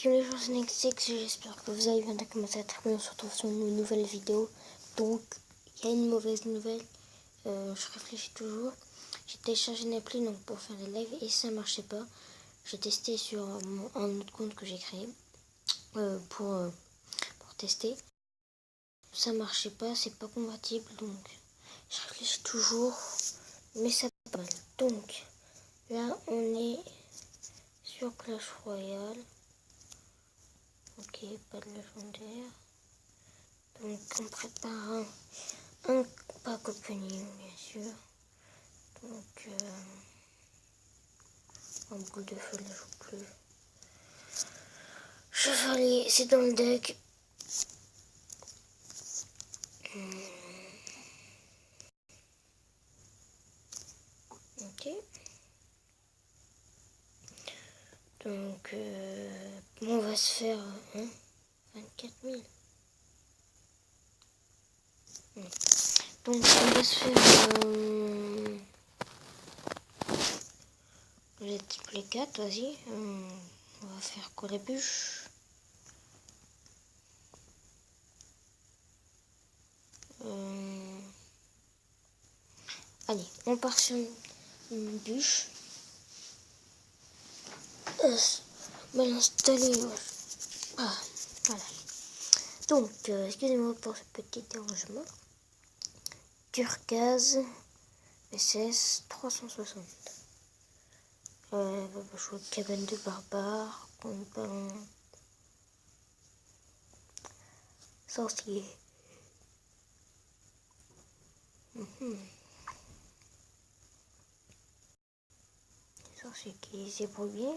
Salut les gens, c'est Nexix, j'espère que vous allez bien, commencer à très bien, on se retrouve sur une nouvelle vidéo. Donc, il y a une mauvaise nouvelle, je réfléchis toujours. J'ai téléchargé une appli donc, pour faire les lives et ça marchait pas. J'ai testé sur un autre compte que j'ai créé pour tester. Ça marchait pas, c'est pas compatible, donc je réfléchis toujours, mais ça pas mal. Donc, là on est sur Clash Royale. Ok, pas de légendaire. Donc on prépare un pack opening bien sûr. Donc en boule de feu ne joue plus. Chevalier, c'est dans le deck. Ok. Donc on va se faire 24 000. Donc on va se faire les 4, vas-y. On va faire quoi les bûches. Allez, on part sur une bûche. On va l'installer. Ah, voilà. Donc, excusez-moi pour ce petit dérangement. Turquoise, SS 360. On va jouer cabane de barbare, ballon sorcier. Sorcier qui s'ébrouille bien.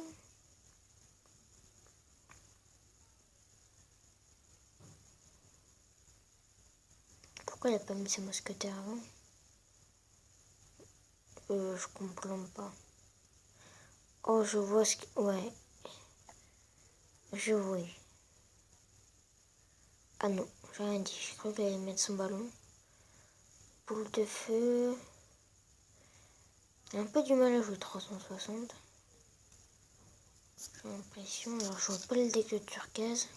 Pourquoi il n'a pas mis ses mousquetaires avant? Je comprends pas. Oh, je vois ce que... Ouais. Je vois. Ah non, j'ai rien dit. Je crois qu'il allait mettre son ballon. Boule de feu. J'ai un peu du mal à jouer 360. J'ai l'impression. Alors, je vois pas le deck de turquoise.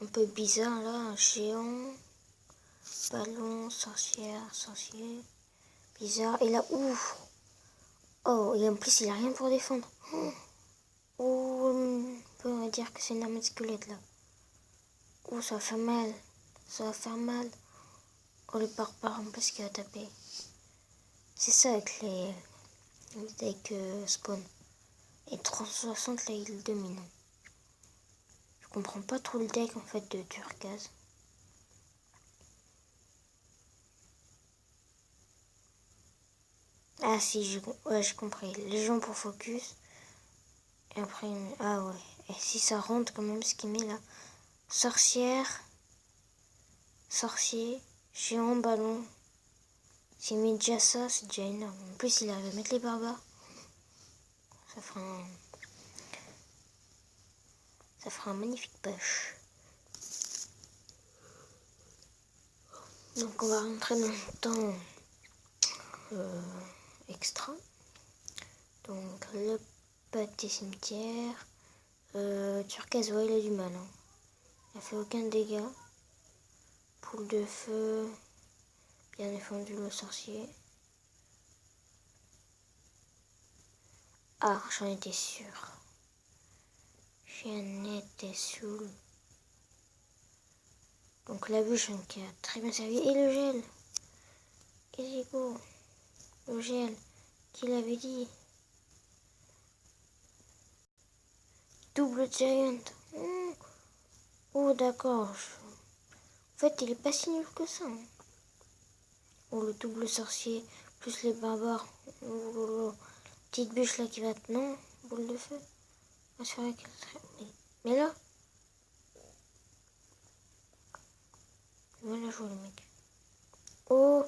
Un peu bizarre là. Un géant. Ballon, sorcière, sorcier. Bizarre. Et là, ouf. Oh, et en plus, il a rien pour défendre. Oh, on peut dire que c'est une armée de squelette là. Oh, ça va faire mal. Ça va faire mal. Oh, le barbare en plus qui va taper. C'est ça avec les decks spawn. Et 360 là, il domine. Je comprends pas trop le deck en fait de turquoise. Ah si, j'ai compris. Les gens pour focus. Et après, ah ouais. Et si ça rentre quand même ce qu'il met là. Sorcière. Sorcier. Géant, ballon. S'il met déjà ça, c'est déjà énorme. En plus, il arrive à mettre les barbares. Ça fera un magnifique push. Donc on va rentrer dans le temps extra. Donc le pâté cimetière. Turquoise, ouais, il a du mal. Hein. Il a fait aucun dégât. Poule de feu. Bien défendu le sorcier. Ah, j'en étais sûre. J'en étais sûre. Donc la bûche qui a très bien servi. Et le gel. Et go. Le gel. Qui l'avait dit? Double giant. Oh d'accord. En fait, il est pas si nul que ça. Hein. Oh, le double sorcier, plus les barbares. Oh, petite bûche là qui va... Non, boule de feu. Ah, c'est vrai qu'elle... Mais là... Voilà, jouer le mec. Oh.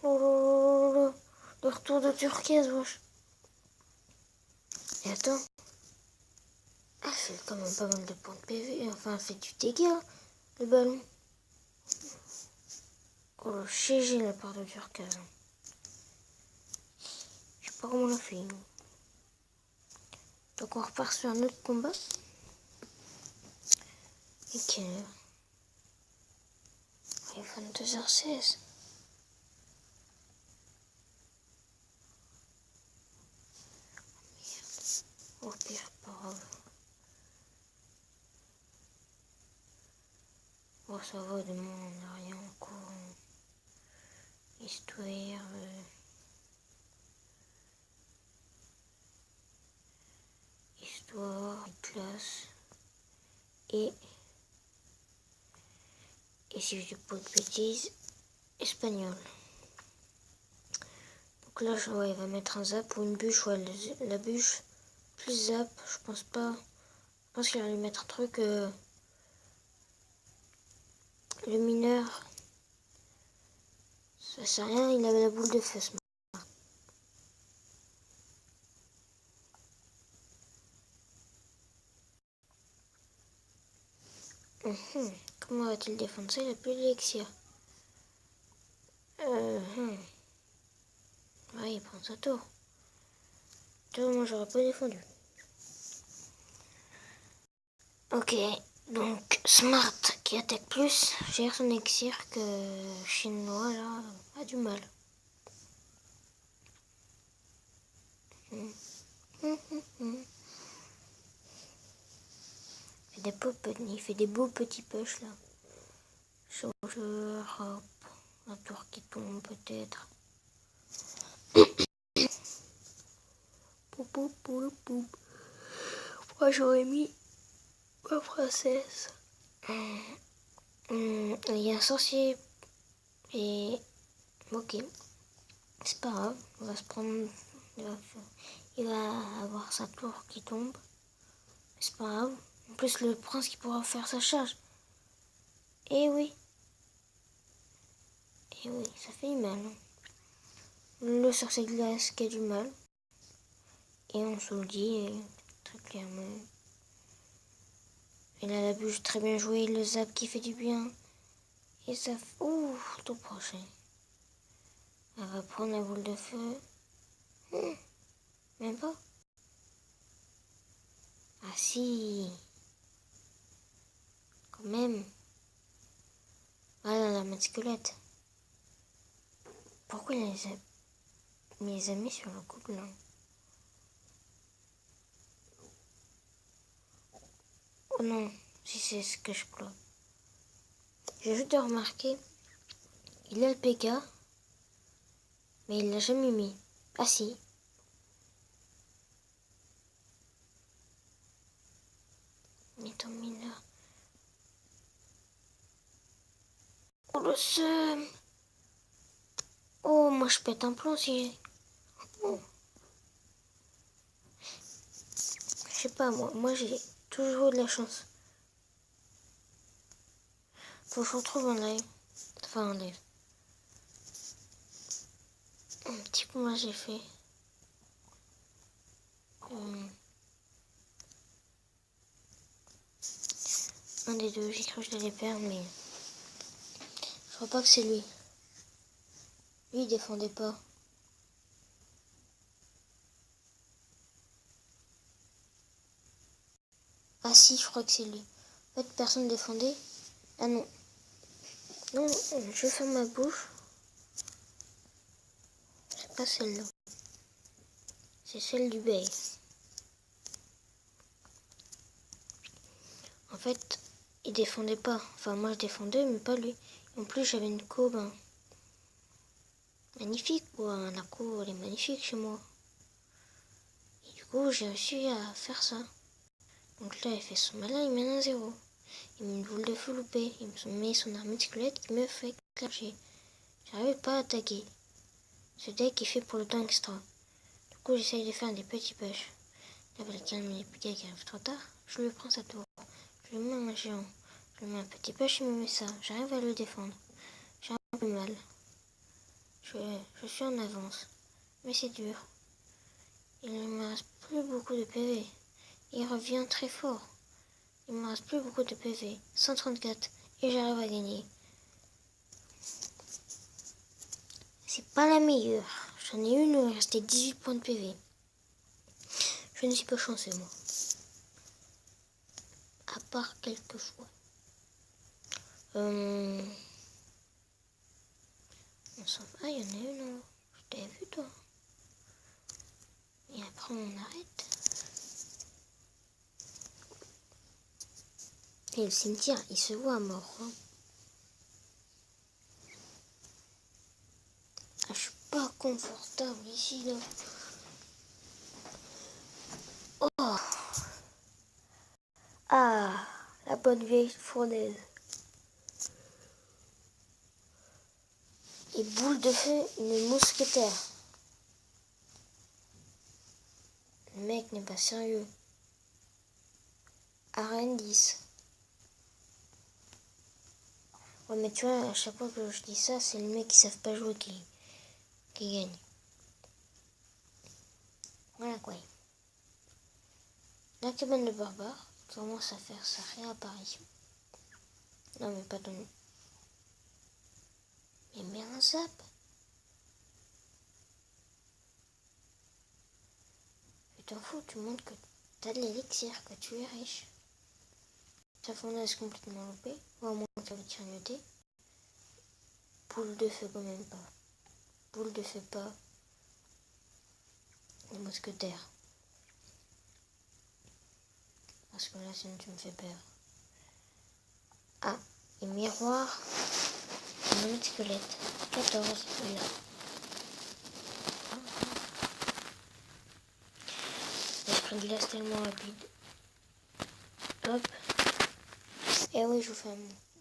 Oh. Le retour de turquoise, wesh. Et attends. Ah, c'est quand même pas mal de points de PV. Enfin, fait du dégât, le ballon. Oh, le GG la part de turquoise. Je sais pas comment on l'a fait. Donc on repart sur un autre combat. Et quelle heure? Il est 22h16. Au pire, pas grave. Bon, ça va, demain on n'a rien encore. Histoire. Histoire, classe. Et si je dis pas de bêtises, espagnol. Donc là, ouais, il va mettre un zap ou une bûche. Ouais, la bûche plus zap, je pense pas. Je pense qu'il va lui mettre un truc. Le mineur, ça sert à rien, il avait la boule de feu ce matin. Comment va-t-il défendre ça? Il a plus d'élixir. Ouais, il prend sa tour. Moi, j'aurais pas défendu. Ok, donc Smart qui attaque plus gère son élixir que Chinois là a du mal. Il fait des beaux petits push là. Changeur, hop, un tour qui tombe peut-être. Moi j'aurais mis ma princesse. Il y a un sorcier et ok, c'est pas grave, on va se prendre, il va avoir sa tour qui tombe, c'est pas grave. En plus le prince qui pourra faire sa charge. Et oui, ça fait du mal. Le sorcier de glace qui a du mal. Et on se le dit très clairement. Il a la bûche très bien jouée, le zap qui fait du bien. Et ça... Ouh, tout prochain. Elle va prendre la boule de feu. Même pas. Ah si. Quand même. Voilà la main de squelette. Pourquoi il les a mis sur le coup blanc? Oh non, si c'est ce que je crois. J'ai juste remarqué, il a le PK, mais il l'a jamais mis. Ah si. Mettons mineur. Oh le seum. Oh, moi je pète un plomb si... Oh. Je sais pas, moi j'ai toujours eu de la chance. Faut que je retrouve un live. Enfin un live. Un petit combat j'ai fait. Un des deux, j'ai cru que je l'allais perdre, mais... Je crois pas que c'est lui. Lui il défendait pas. Ah si, je crois que c'est lui. En fait, personne défendait. Ah non. Non, je ferme ma bouche. C'est pas celle-là. C'est celle du bail. En fait, il défendait pas. Enfin, moi je défendais, mais pas lui. En plus, j'avais une courbe magnifique, quoi. La courbe, elle est magnifique chez moi. Et du coup, j'ai réussi à faire ça. Donc là, il fait son malin, il mène un 0. Il met une boule de feu loupée. Il me met son armée de squelette qui me fait clasher. J'arrive pas à attaquer. Ce deck est fait pour le temps extra. Du coup, j'essaye de faire des petits push. Là, quelqu'un met les piquets qui arrive trop tard. Je lui prends sa tour. Je lui mets un géant. Je lui mets un petit push, il me met ça. J'arrive à le défendre. J'ai un peu mal. Je suis en avance. Mais c'est dur. Il ne me reste plus beaucoup de PV. Il revient très fort. Il me reste plus beaucoup de PV. 134. Et j'arrive à gagner. C'est pas la meilleure. J'en ai une où il restait 18 points de PV. Je Je ne suis pas chanceux, moi. À part quelques fois. On s'en va. Ah, il y en a une. Je t'avais vu, toi. Et après, on arrête. Et le cimetière, il se voit mort. Hein. Ah, je suis pas confortable ici, là. Oh. Ah, la bonne vieille fournaise. Et boule de feu, une mousquetaire. Le mec n'est pas sérieux. Arène 10. Ouais, mais tu vois, à chaque fois que je dis ça, c'est le mec qui ne savent pas jouer qui gagne. Voilà quoi. La cabane de barbare commence à faire sa réapparition. Non, mais pas ton. Mais mets un zap. Tu t'en fous, tu montres que tu as de l'élixir, que tu es riche. Sa fournaise complètement loupée, ou à moins que ça va tignoter. Boule de feu quand même pas. Boule de feu pas. Les mousquetaires. Parce que là, sinon tu me fais peur. Ah, et miroir. Un autre squelette. 14, là. L'esprit de glace tellement rapide. Hop. Et oui, je vous fais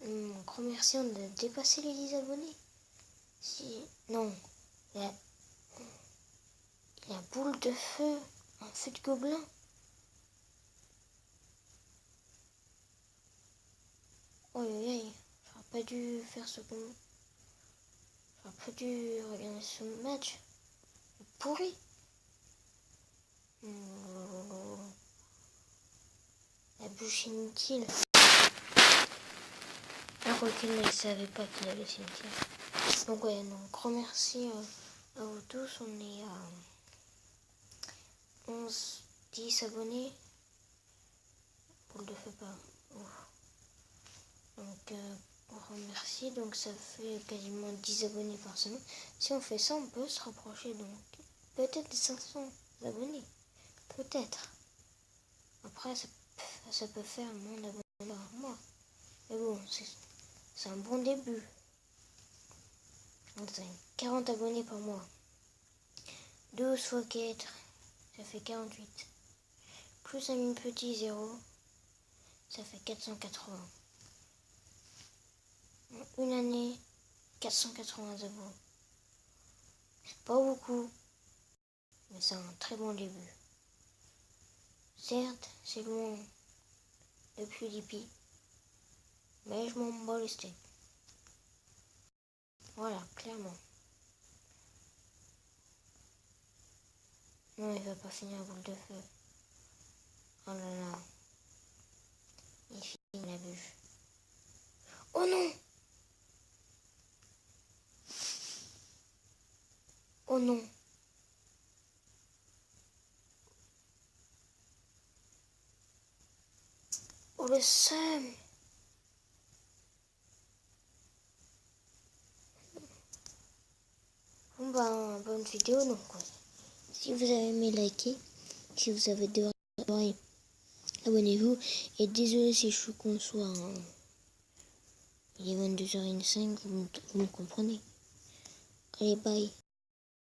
un grand merci de dépasser les 10 abonnés. Si. Non. La boule de feu. Un feu de gobelin. Oh aïe, j'aurais pas dû faire ce combat. J'aurais pas dû regarder ce match. Pourri. La bûche inutile. Un requin, il savait pas qu'il avait cimetière. Donc ouais, donc grand merci à vous tous. On est à 10 abonnés. Boule de feu pas. Ouf. Donc grand merci. Donc ça fait quasiment 10 abonnés par semaine. Si on fait ça, on peut se rapprocher donc peut-être des 500 abonnés. Peut-être. Après, ça peut faire moins d'abonnés par mois. Mais bon, c'est un bon début. On a 40 abonnés par mois. 12 fois 4, ça fait 48. Plus un petit 0, ça fait 480. En une année, 480 abonnés. C'est pas beaucoup, mais c'est un très bon début. Certes, c'est loin de PewDiePie, mais je m'en bats les steaks. Voilà, clairement. Non, il va pas finir à boule de feu. Oh là là. Il finit la bûche. Oh non! Oh non! Oh le seum! Bon ben, bonne vidéo donc. Ouais. Si vous avez aimé, likez. Si vous avez des oreilles, abonnez-vous. Et désolé si je suis con soit il est 22h05, vous me comprenez. Allez, bye.